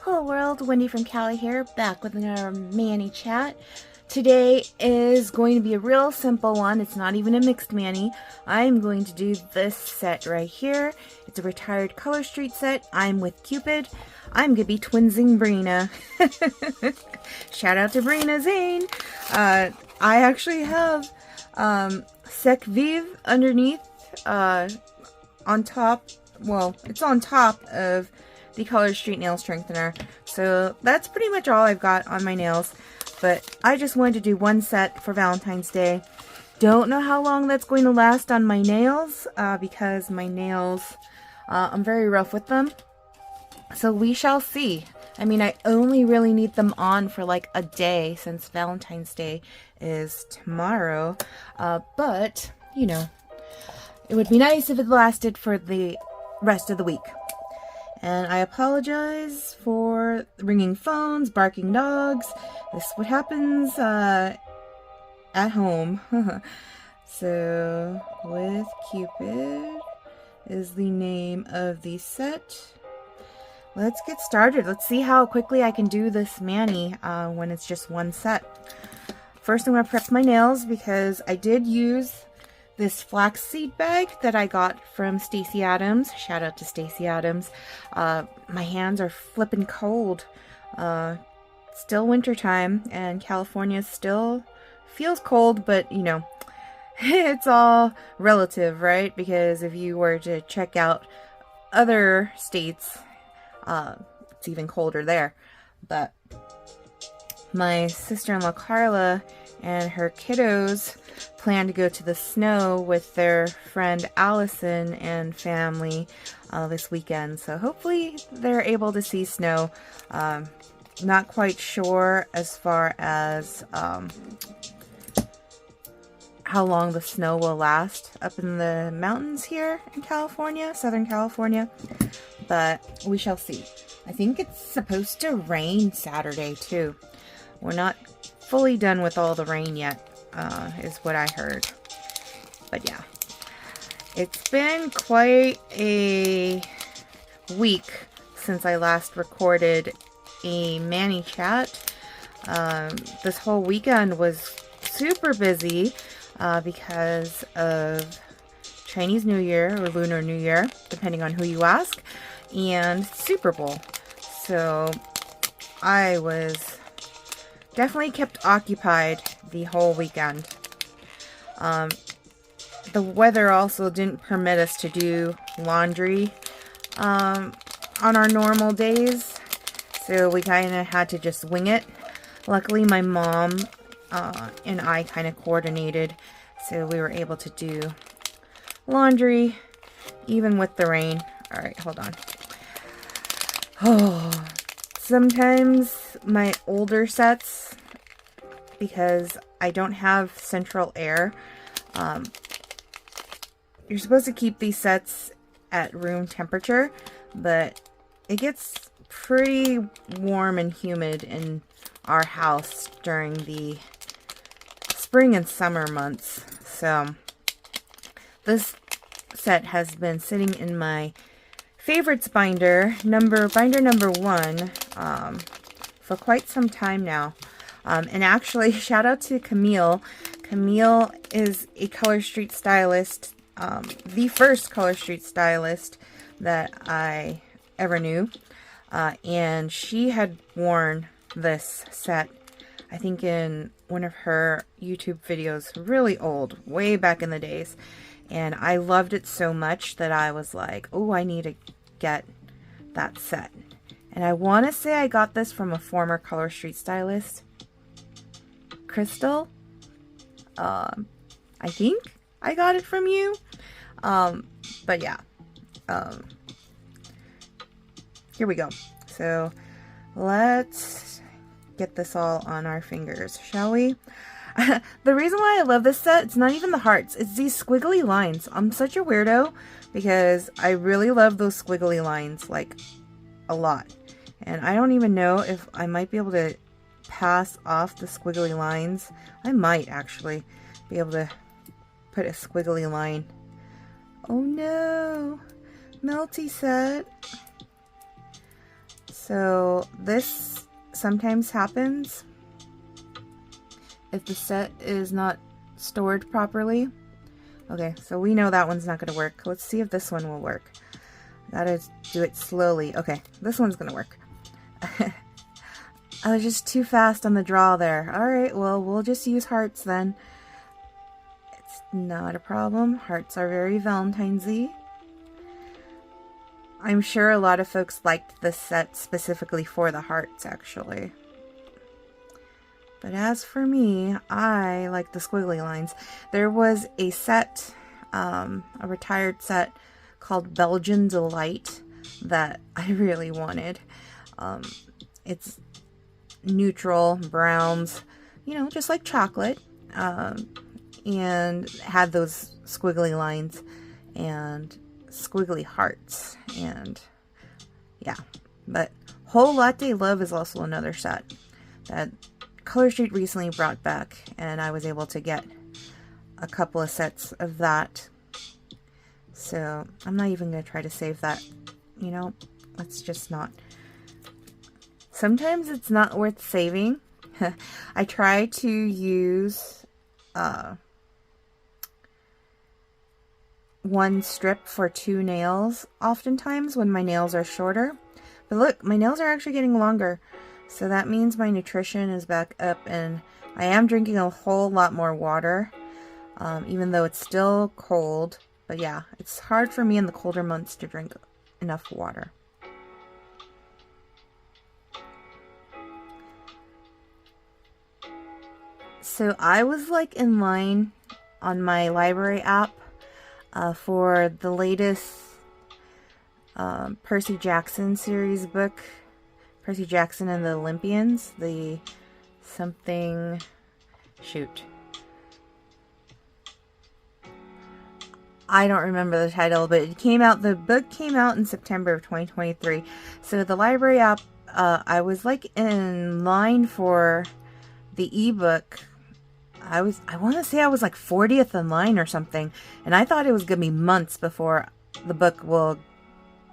Hello world, Wendy from Cali here, back with another Manny chat. Today is going to be a real simple one. It's not even a mixed Manny. I'm going to do this set right here. It's a retired Color Street set. I'm with Cupid. I'm going to be twinsing Brina. Shout out to Brina Zane. I actually have Sec Vive underneath, on top. Well, it's on top of the Color Street Nail Strengthener. So that's pretty much all I've got on my nails. But I just wanted to do one set for Valentine's Day. Don't know how long that's going to last on my nails, because my nails, I'm very rough with them. So we shall see. I mean, I only really need them on for like a day since Valentine's Day is tomorrow. But, you know, it would be nice if it lasted for the rest of the week. And I apologize for ringing phones, barking dogs. This is what happens at home. So, with Cupid is the name of the set. Let's get started. Let's see how quickly I can do this Manny when it's just one set. First, I'm going to prep my nails because I did use this flaxseed bag that I got from Stacy Adams. Shout out to Stacy Adams. My hands are flipping cold. Still wintertime, and California still feels cold, but you know, it's all relative, right? Because if you were to check out other states, it's even colder there. But my sister-in-law Carla and her kiddos plan to go to the snow with their friend Allison and family this weekend. So hopefully they're able to see snow. Not quite sure as far as how long the snow will last up in the mountains here in California, Southern California, but we shall see. I think it's supposed to rain Saturday too. We're not fully done with all the rain yet, is what I heard. But yeah, it's been quite a week since I last recorded a Manny chat. This whole weekend was super busy because of Chinese New Year or Lunar New Year, depending on who you ask, and Super Bowl. So I was definitely kept occupied the whole weekend. The weather also didn't permit us to do laundry on our normal days, so we kind of had to just wing it. Luckily, my mom and I kind of coordinated, so we were able to do laundry even with the rain. Alright, hold on. Oh, sometimes my older sets, because I don't have central air, you're supposed to keep these sets at room temperature, but it gets pretty warm and humid in our house during the spring and summer months. So this set has been sitting in my favorites binder number one for quite some time now. And actually, shout out to Camille. Camille is a Color Street stylist, the first Color Street stylist that I ever knew. And she had worn this set, I think, in one of her YouTube videos, really old, way back in the days. And I loved it so much that I was like, oh, I need to get that set. And I want to say I got this from a former Color Street stylist, Crystal. I think I got it from you. But yeah. Here we go. So let's get this all on our fingers, shall we? The reason why I love this set, it's not even the hearts, it's these squiggly lines. I'm such a weirdo because I really love those squiggly lines, like, a lot. And I don't even know if I might be able to pass off the squiggly lines. I might actually be able to put a squiggly line. Oh no! Melty set. So this sometimes happens if the set is not stored properly. Okay, so we know that one's not going to work. Let's see if this one will work. Gotta do it slowly. Okay, this one's going to work. I was just too fast on the draw there. Alright, well, we'll just use hearts then. It's not a problem. Hearts are very Valentine-y. I'm sure a lot of folks liked this set specifically for the hearts, actually. But as for me, I like the squiggly lines. There was a set, a retired set called Belgian Delight that I really wanted. It's neutral browns, you know, just like chocolate, and had those squiggly lines and squiggly hearts, and yeah. But Whole Latte Love is also another set that Color Street recently brought back, and I was able to get a couple of sets of that. So I'm not even going to try to save that, you know, let's just not. Sometimes it's not worth saving. I try to use one strip for 2 nails oftentimes when my nails are shorter. But look, my nails are actually getting longer. So that means my nutrition is back up, and I am drinking a whole lot more water, even though it's still cold. But yeah, it's hard for me in the colder months to drink enough water. So I was like in line on my library app for the latest Percy Jackson series book, Percy Jackson and the Olympians, the something, shoot, I don't remember the title, but it came out, the book came out in September of 2023. So the library app, I was like in line for the ebook. I want to say I was like 40th in line or something, and I thought it was going to be months before the book will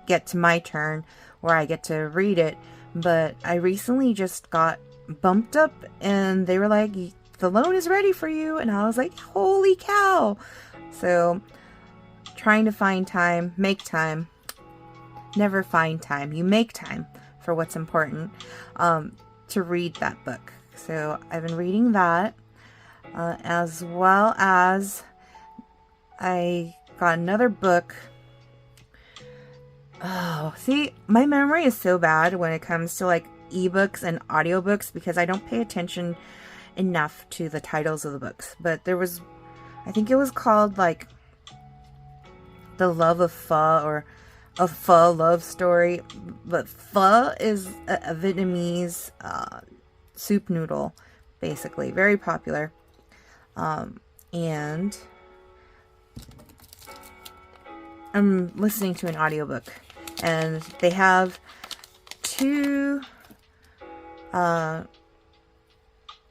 get to my turn where I get to read it. But I recently just got bumped up, and they were like, the loan is ready for you, and I was like, holy cow. So trying to find time, make time, never find time. You make time for what's important, to read that book. So I've been reading that. As well as I got another book. Oh, see, my memory is so bad when it comes to like ebooks and audiobooks because I don't pay attention enough to the titles of the books. But there was, I think it was called like The Love of Pho, or A Pho Love Story. But pho is a Vietnamese soup noodle, basically. Very popular. And I'm listening to an audiobook, and they have 2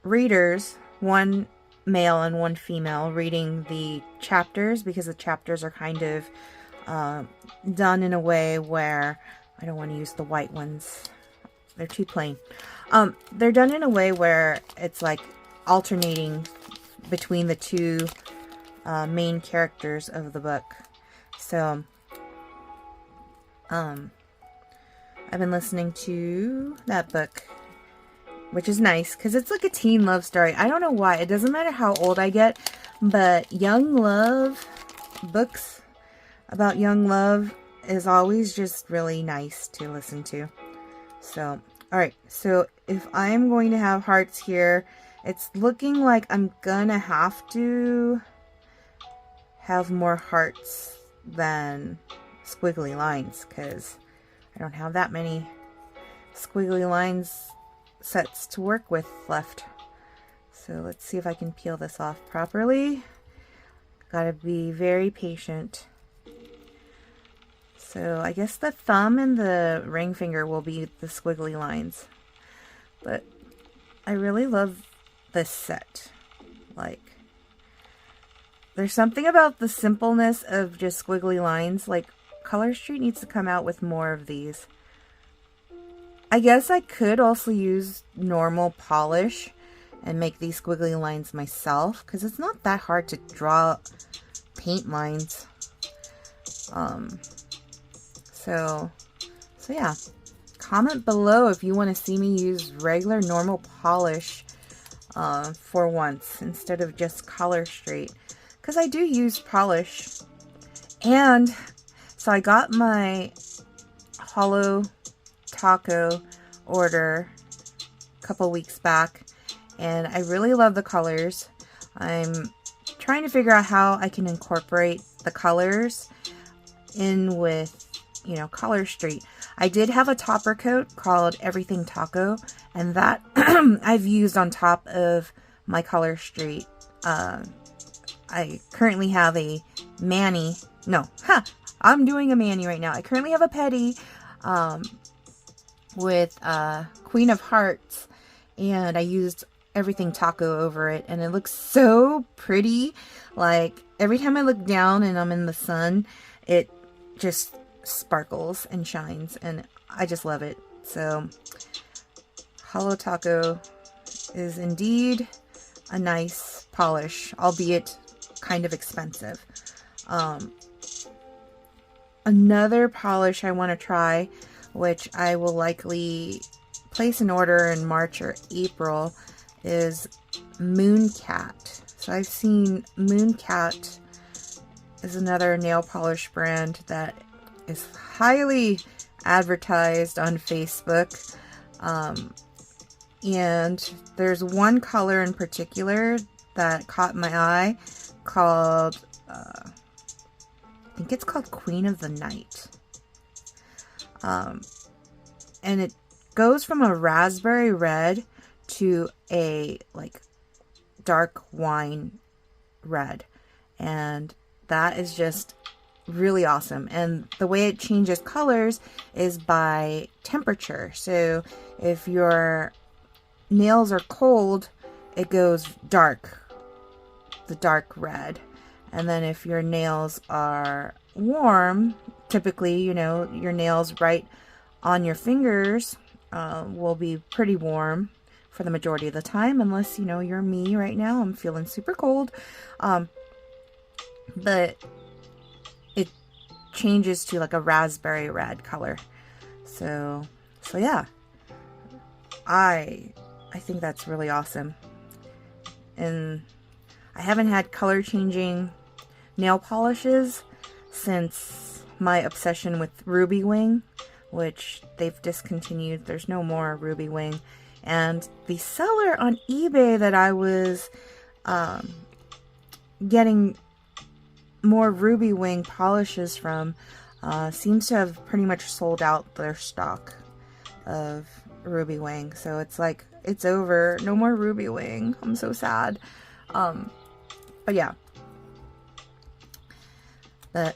readers, one male and one female, reading the chapters, because the chapters are kind of done in a way where, I don't want to use the white ones, they're too plain. They're done in a way where it's like alternating between the 2 main characters of the book. So I've been listening to that book, which is nice because it's like a teen love story. I don't know why. It doesn't matter how old I get, but young love, books about young love is always just really nice to listen to. So, alright, so if I'm going to have hearts here, it's looking like I'm gonna have to have more hearts than squiggly lines, because I don't have that many squiggly lines sets to work with left. So let's see if I can peel this off properly. Gotta be very patient. So I guess the thumb and the ring finger will be the squiggly lines. But I really love this set. Like, there's something about the simpleness of just squiggly lines. Like, Color Street needs to come out with more of these. I guess I could also use normal polish and make these squiggly lines myself, because it's not that hard to draw paint lines. So yeah, comment below if you want to see me use regular normal polish for once instead of just color straight, because I do use polish. And so I got my Holo Taco order a couple weeks back, and I really love the colors. I'm trying to figure out how I can incorporate the colors in with, you know, Color Street. I did have a topper coat called Everything Taco, and that I've used on top of my Color Street. I currently have a Manny. No, I'm doing a Manny right now. I currently have a Petty with Queen of Hearts, and I used Everything Taco over it, and it looks so pretty. Like, every time I look down and I'm in the sun, it just sparkles and shines, and I just love it. So Holo Taco is indeed a nice polish, albeit kind of expensive. Another polish I want to try, which I will likely place an order in March or April, is Mooncat. So I've seen Mooncat is another nail polish brand that is highly advertised on Facebook. And there's one color in particular that caught my eye called, I think it's called Queen of the Night. And it goes from a raspberry red to a like dark wine red, and that is just really awesome. And the way it changes colors is by temperature. So if your nails are cold, it goes dark, the dark red. And then if your nails are warm, typically, you know, your nails right on your fingers will be pretty warm for the majority of the time, unless, you know, you're me right now. I'm feeling super cold. But it changes to like a raspberry red color. So yeah, I think that's really awesome. And I haven't had color changing nail polishes since my obsession with Ruby Wing, which they've discontinued. There's no more Ruby Wing. And the seller on eBay that I was getting more Ruby Wing polishes from seems to have pretty much sold out their stock of Ruby Wing. So it's like, it's over. No more Ruby Wing. I'm so sad. But yeah. The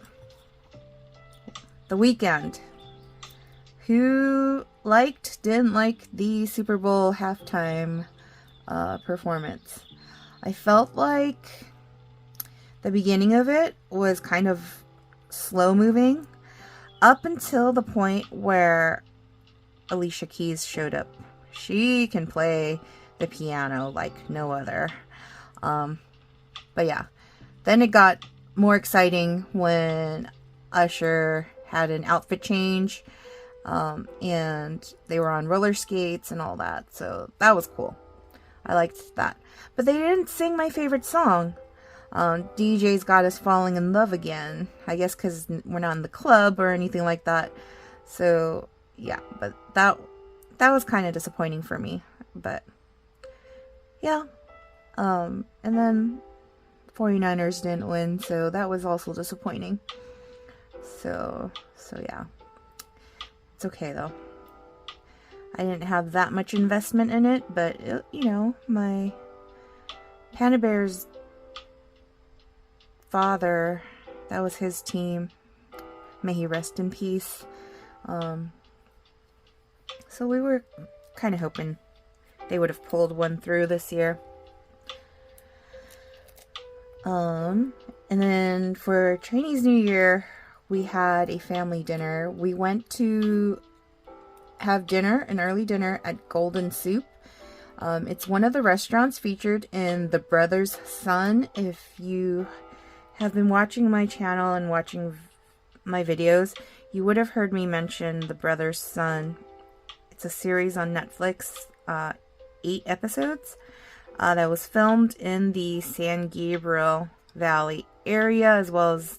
weekend. Who liked, didn't like the Super Bowl halftime performance? I felt like the beginning of it was kind of slow moving up until the point where Alicia Keys showed up. She can play the piano like no other. But yeah, then it got more exciting when Usher had an outfit change, and they were on roller skates and all that. So that was cool. I liked that. But they didn't sing my favorite song. DJ's Got Us Falling in Love Again. I guess because we're not in the club or anything like that. So yeah, but that was kind of disappointing for me. But yeah. And then 49ers didn't win, so that was also disappointing. So yeah. It's okay though. I didn't have that much investment in it, but it, you know, my Panda Bear's father, that was his team. May he rest in peace. So we were kind of hoping they would have pulled one through this year. And then for Chinese New Year, we had a family dinner. We went to have dinner, an early dinner at Golden Soup. It's one of the restaurants featured in The Brother's Son. If you have been watching my channel and watching my videos, you would have heard me mention The Brother's Son. It's a series on Netflix, 8 episodes, that was filmed in the San Gabriel Valley area, as well as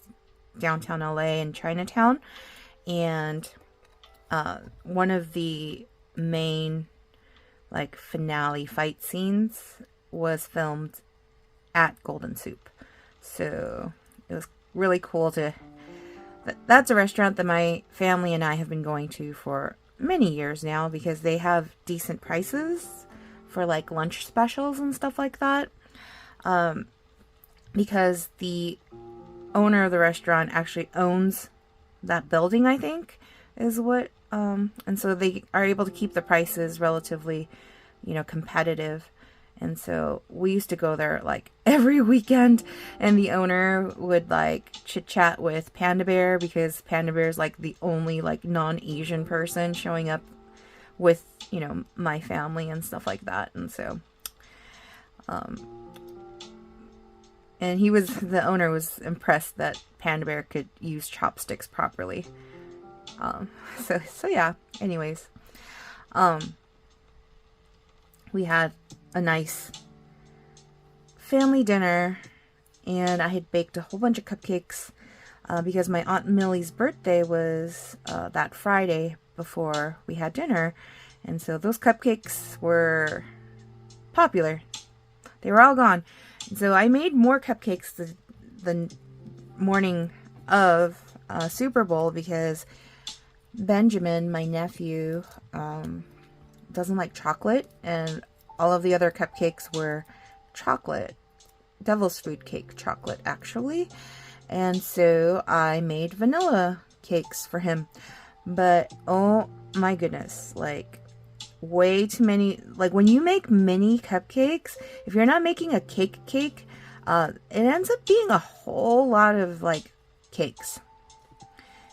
downtown LA and Chinatown. And one of the main finale fight scenes was filmed at Golden Soup. So it was really cool to... That's a restaurant that my family and I have been going to for many years now, because they have decent prices for lunch specials and stuff like that. Because the owner of the restaurant actually owns that building, I think, is what... and so they are able to keep the prices relatively, competitive. And so we used to go there every weekend, and the owner would chit chat with Panda Bear, because Panda Bear is the only non-Asian person showing up with, my family and stuff like that. And so, and the owner was impressed that Panda Bear could use chopsticks properly. So yeah, anyways, we had a nice family dinner, and I had baked a whole bunch of cupcakes, because my Aunt Millie's birthday was, that Friday before we had dinner. And so those cupcakes were popular. They were all gone. And so I made more cupcakes the morning of, Super Bowl, because Benjamin, my nephew, doesn't like chocolate, and all of the other cupcakes were chocolate, devil's food cake chocolate, actually. And so I made vanilla cakes for him. But oh my goodness, way too many. When you make mini cupcakes, if you're not making a cake, it ends up being a whole lot of cakes.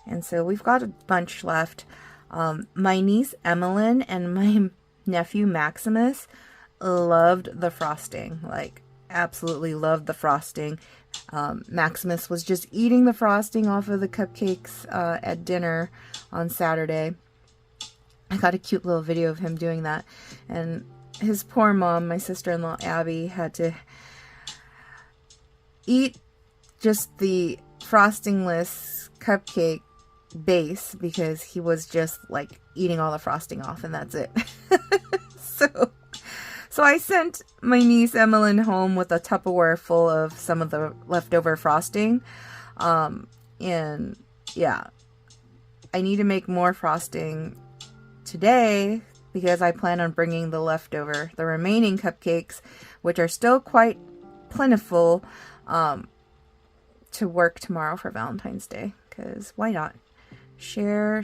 And so we've got a bunch left. My niece Emelyn and my nephew Maximus loved the frosting. Absolutely loved the frosting. Maximus was just eating the frosting off of the cupcakes at dinner on Saturday. I got a cute little video of him doing that. And his poor mom, my sister-in-law Abby, had to eat just the frostingless cupcake base, because he was just eating all the frosting off, and that's it. So I sent my niece Emelyn home with a Tupperware full of some of the leftover frosting. And yeah, I need to make more frosting today, because I plan on bringing the remaining cupcakes, which are still quite plentiful, to work tomorrow for Valentine's Day, because why not? Share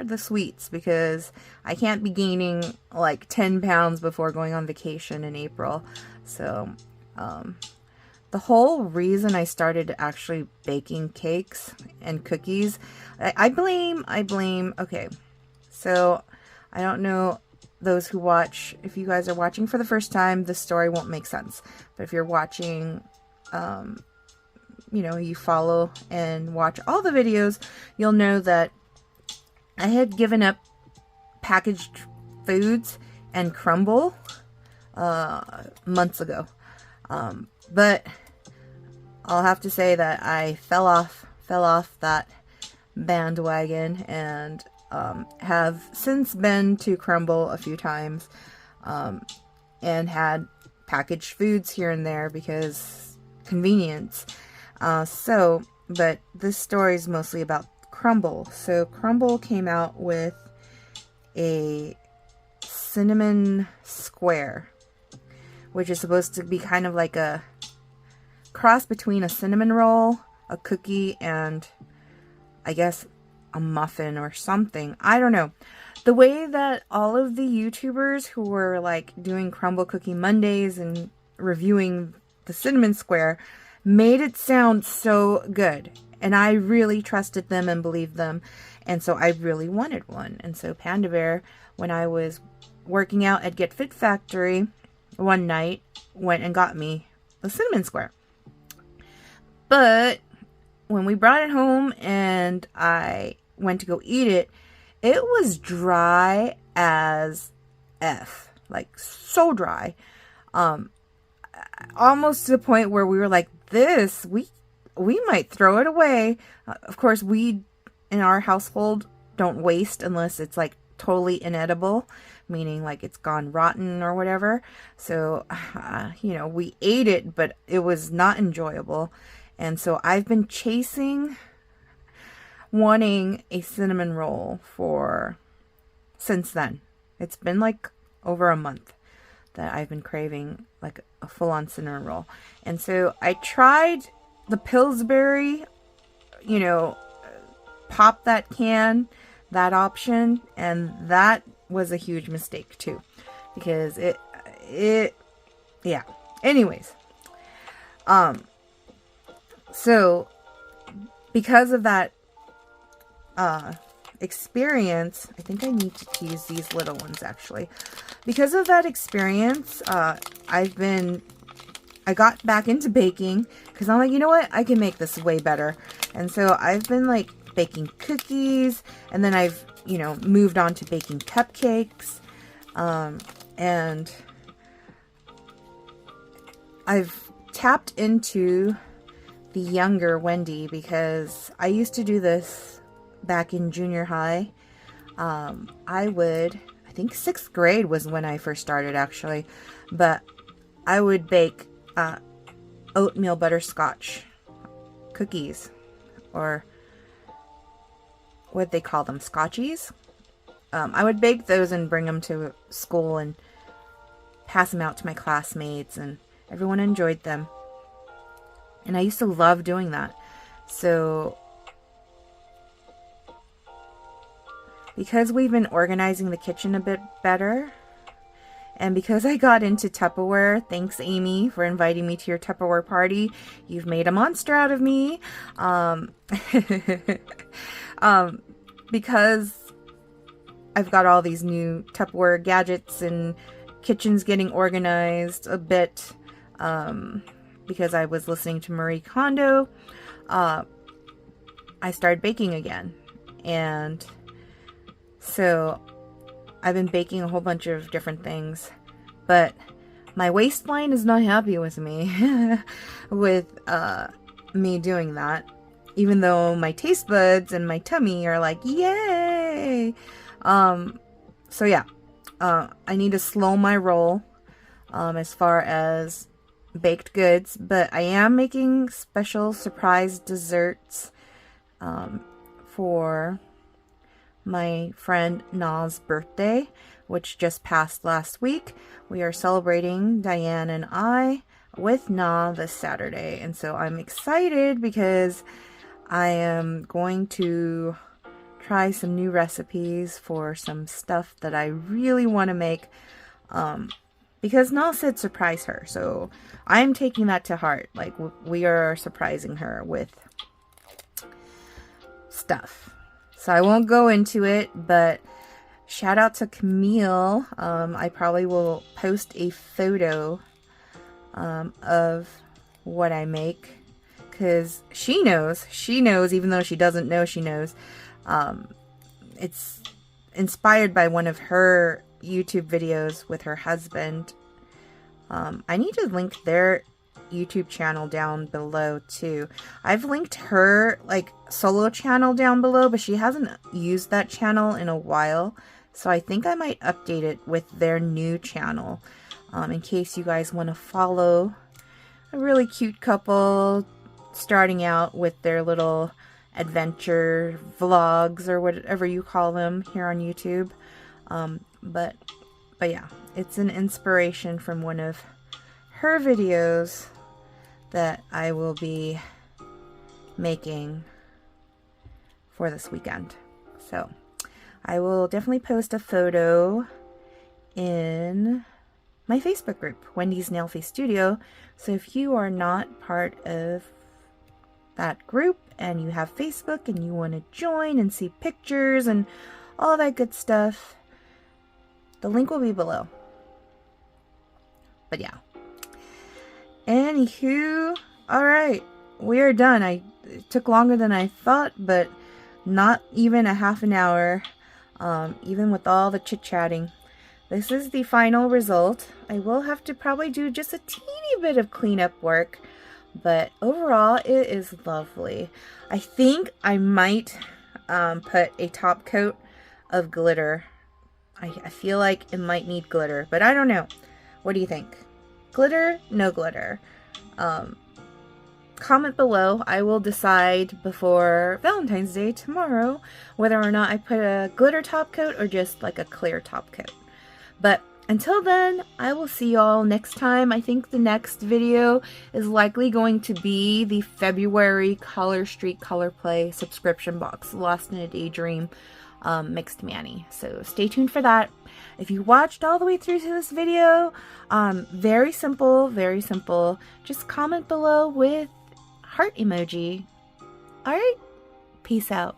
the sweets, because I can't be gaining 10 pounds before going on vacation in April. So the whole reason I started actually baking cakes and cookies, I blame, okay, so I don't know, those who watch, if you guys are watching for the first time, the story won't make sense. But if you're watching, you follow and watch all the videos, you'll know that I had given up packaged foods and crumble months ago. But I'll have to say that I fell off that bandwagon, and have since been to crumble a few times, and had packaged foods here and there because convenience. But this story is mostly about Crumble. So Crumble came out with a cinnamon square, which is supposed to be kind of like a cross between a cinnamon roll, a cookie, and I guess a muffin or something. I don't know. The way that all of the YouTubers who were doing Crumble Cookie Mondays and reviewing the cinnamon square made it sound so good, and I really trusted them and believed them. And so I really wanted one. And so Panda Bear, when I was working out at Get Fit Factory one night, went and got me a cinnamon square. But when we brought it home and I went to go eat it, it was dry as F. Like, so dry. Almost to the point where we were like, we might throw it away. Of course, we in our household don't waste unless it's like totally inedible, meaning like it's gone rotten or whatever. So, we ate it, but it was not enjoyable. And so I've been wanting a cinnamon roll since then. It's been like over a month that I've been craving like a full-on cinnamon roll. And so I tried the Pillsbury, pop that can, that option, and that was a huge mistake too, because yeah. Anyways, so because of that experience, I think I need to use these little ones actually. Because of that experience, I got back into baking because I'm like, you know what? I can make this way better. And so I've been like baking cookies, and then I've, moved on to baking cupcakes. And I've tapped into the younger Wendy because I used to do this back in junior high. I think 6th grade was when I first started actually, but I would bake oatmeal butterscotch cookies, or what they call them, scotchies. I would bake those and bring them to school and pass them out to my classmates, and everyone enjoyed them. And I used to love doing that. So because we've been organizing the kitchen a bit better, and because I got into Tupperware, thanks Amy for inviting me to your Tupperware party. You've made a monster out of me. Because I've got all these new Tupperware gadgets and kitchen's getting organized a bit. Because I was listening to Marie Kondo, I started baking again. And so I've been baking a whole bunch of different things, but my waistline is not happy with me with me doing that, even though my taste buds and my tummy are like, yay. So yeah, I need to slow my roll as far as baked goods, but I am making special surprise desserts for my friend Na's birthday, which just passed last week. We are celebrating, Diane and I, with Na this Saturday, and so I'm excited because I am going to try some new recipes for some stuff that I really want to make, because Na said surprise her, so I'm taking that to heart. Like, we are surprising her with stuff. So I won't go into it, but shout out to Camille. I probably will post a photo of what I make, because she knows, even though she doesn't know she knows. It's inspired by one of her YouTube videos with her husband. I need to link their YouTube channel down below too. I've linked her like solo channel down below, but she hasn't used that channel in a while, so I think I might update it with their new channel, in case you guys want to follow a really cute couple starting out with their little adventure vlogs or whatever you call them here on YouTube. But yeah, it's an inspiration from one of her videos that I will be making for this weekend. So I will definitely post a photo in my Facebook group, Wendy's Nail Face Studio. So if you are not part of that group and you have Facebook and you want to join and see pictures and all that good stuff, the link will be below. But yeah. Anywho, alright, we are done. It took longer than I thought, but not even a half an hour, even with all the chit-chatting. This is the final result. I will have to probably do just a teeny bit of cleanup work, but overall it is lovely. I think I might put a top coat of glitter. I feel like it might need glitter, but I don't know. What do you think? Glitter? No glitter? Comment below. I will decide before Valentine's Day tomorrow whether or not I put a glitter top coat or just like a clear top coat. But until then, I will see y'all next time. I think the next video is likely going to be the February Color Street Color Play subscription box, Lost in a Daydream Mixed Manny. So stay tuned for that. If you watched all the way through to this video, very simple, very simple. Just comment below with heart emoji. Alright, peace out.